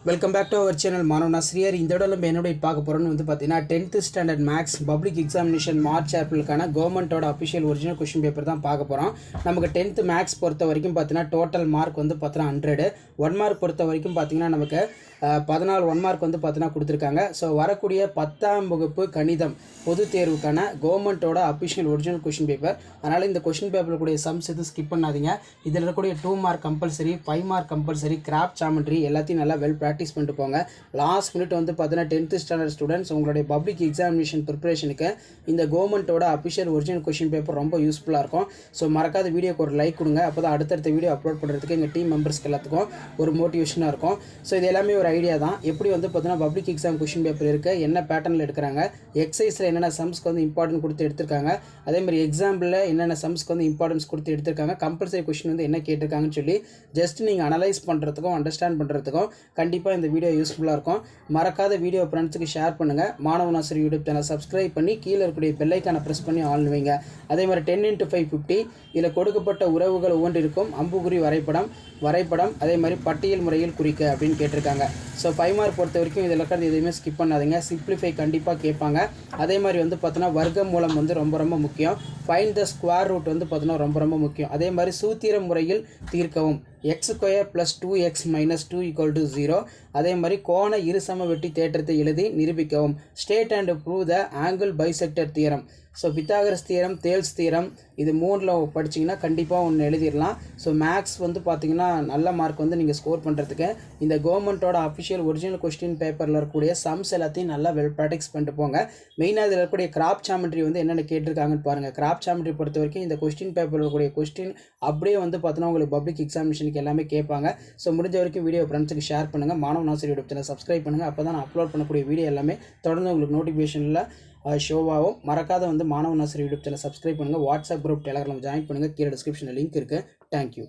Welcome back to our channel மாணவன் ஆசிரியர். இந்த விட நம்ம என்னோட பார்க்க போகிறோன்னு பார்த்தீங்கன்னா 10th standard maths public examination March ஏப்ரலுக்கான கவர்மெண்ட்டோட அஃபிஷியல் ஒரிஜினல் கொஸ்டின் பேப்பர் தான் பார்க்க போகிறோம். நமக்கு 10th மேக்ஸ் பொறுத்த வரைக்கும் பார்த்தீங்கன்னா டோட்டல் மார்க் பார்த்தீங்கன்னா 100. 1 மார்க் பொறுத்த வரைக்கும் பார்த்தீங்கன்னா நமக்கு 14 1 மார்க் பார்த்தீங்கன்னா கொடுத்துருக்காங்க. ஸோ வரக்கூடிய 10ஆம் வகுப்பு கணிதம் பொது தேர்வுக்கான கவர்மெண்ட்டோட அஃபிஷியல் ஒரிஜினல் கொஸ்டின் பேப்பர். அதனால் இந்த கொஸ்டின் பேப்பரில் கூடிய சம்ஸ் எதுவும் ஸ்கிப் பண்ணாதீங்க. இதில் இருக்கக்கூடிய 2 mark compulsory, 5 mark compulsory, craft geometry எல்லாத்தையும் நல்லா ப்ராக்டிஸ் பண்ணிட்டு போங்க. லாஸ்ட் மினிட் பார்த்தீங்கன்னா 10th ஸ்டாண்டர்ட் ஸ்டூடெண்ட்ஸ் உங்களுடைய பப்ளிக் எக்ஸாமினேஷன் ப்ரிப்பரேஷனுக்கு இந்த கவர்மெண்ட்டோட அஃபிஷியல் ஒரிஜினல் கொஸ்டின் பேப்பர் ரொம்ப யூஸ்ஃபுல்லாக இருக்கும். ஸோ மறக்காத வீடியோக்கு ஒரு லைக் கொடுங்க. அப்போ தான் அடுத்தடுத்த வீடியோ அப்லோட் பண்ணுறதுக்கு எங்கள் டீம் மெம்பர்ஸ்க்கு எல்லாத்துக்கும் ஒரு மோட்டிவேஷனாக இருக்கும். ஸோ இது எல்லாமே ஒரு ஐடியா தான். எப்படி பார்த்தீங்கன்னா பப்ளிக் எக்ஸாம் கொஸ்டின் பேப்பர் இருக்குது, என்ன பேட்டர்னில் எடுக்கிறாங்க, எக்ஸசைஸில் என்னென்ன சம்ஸ்க்கு இம்பார்ட்டன்ட் கொடுத்து எடுத்திருக்காங்க, அதேமாதிரி எக்ஸாம்பிளில் என்னென்ன சம்ஸ்க்கு இம்பார்ட்டன்ஸ் கொடுத்து எடுத்திருக்காங்க, கம்பல்சரி கொஸ்டின் என்ன கேட்டிருக்காங்கன்னு சொல்லி ஜஸ்ட் நீங்கள் அனலைஸ் பண்ணுறதுக்கும் அண்டர்ஸ்டாண்ட் பண்ணுறதுக்கும் கண்டிப்பாக இந்த வீடியோ யூஸ்ஃபுல்லாக இருக்கும். மறக்காத வீடியோ ஃப்ரெண்ட்ஸுக்கு ஷேர் பண்ணுங்கள். மாணவன் ஆசிரியர் யூடியூப் சேனல் சப்ஸ்கிரைப் பண்ணி கீழே இருக்கக்கூடிய பெல் ஐக்கானை ப்ரெஸ் பண்ணி ஆன் வைங்க. அதே மாதிரி 10x5 50 இதில் கொடுக்கப்பட்ட உறவுகள் ஒவ்வொன்றிற்கும் அம்புக்குறி வரைபடம் அதே மாதிரி பட்டியல் முறையில் குறிக்க அப்படின்னு கேட்டிருக்காங்க. ஸோ 5 மார்க் பொறுத்த வரைக்கும் இதில் இருக்கிறது எதுவுமே ஸ்கிப் பண்ணாதீங்க. சிம்பிளிஃபை கண்டிப்பாக கேட்பாங்க. அதே மாதிரி பார்த்தோன்னா வர்க்க மூலம் ரொம்ப முக்கியம். ஃபைண்ட் த ஸ்கொயர் ரூட் பார்த்தோன்னா ரொம்ப முக்கியம். அதே மாதிரி சூத்திர முறையில் தீர்க்கவும். x² + 2x - 2 = 0. அதே மாதிரி கோண இருசம வெட்டி தேற்றத்தை எழுதி நிரூபிக்கவும். State and prove the angle bisector theorem. So Pythagoras theorem, தேல்ஸ் theorem, இது 3ல் படிச்சிங்கன்னா கண்டிப்பாக ஒன்று எழுதிடலாம். ஸோ மேக்ஸ் பார்த்தீங்கன்னா நல்ல மார்க் நீங்கள் ஸ்கோர் பண்ணுறதுக்கு இந்த கவர்மெண்ட்டோட அஃபிஷியல் ஒரிஜினல் கொஸ்டின் பேப்பரில் இருக்கக்கூடிய சம்ஸ் எல்லாத்தையும் நல்லா ப்ராக்டிஸ் பண்ணிட்டு போங்க. மெயினாக இதில் இருக்கக்கூடிய கிராஃப்ட் ஜாமெட்ரி என்னென்ன கேட்டிருக்காங்கன்னு பாருங்கள். கிராஃப்ட் ஜாமெட்ரி பொறுத்த வரைக்கும் இந்த கொஸ்டின் பேப்பரில் இருக்கக்கூடிய கொஸ்டின் அப்படியே பார்த்தோன்னா உங்களுக்கு பப்ளிக் எக்ஸாமினேஷனுக்கு எல்லாமே கேட்பாங்க. ஸோ முடிஞ்ச வரைக்கும் வீடியோ ஃப்ரெண்ட்ஸுக்கு ஷேர் பண்ணுங்கள். மாணவன் ஆசிரியர் யூடியூப் சேனல் சப்ஸ்கிரைப் பண்ணுங்கள். அப்போ தான் நான் அப்லோட் பண்ணக்கூடிய வீடியோ எல்லாமே தொடர்ந்து உங்களுக்கு நோட்டிஃபிகேஷனில் ஷோவாகவும். மறக்காத மாணவன் ஆசிரியர் யூடியூப் சேனல் சப்ஸ்கிரைப் பண்ணுங்கள். வாட்ஸ்அப் குரூப், டெலகிராம் ஜாயின் பண்ணுங்கள். கீழே டிஸ்கிரிப்ஷனில் லிங்க் இருக்குது. தேங்க்யூ.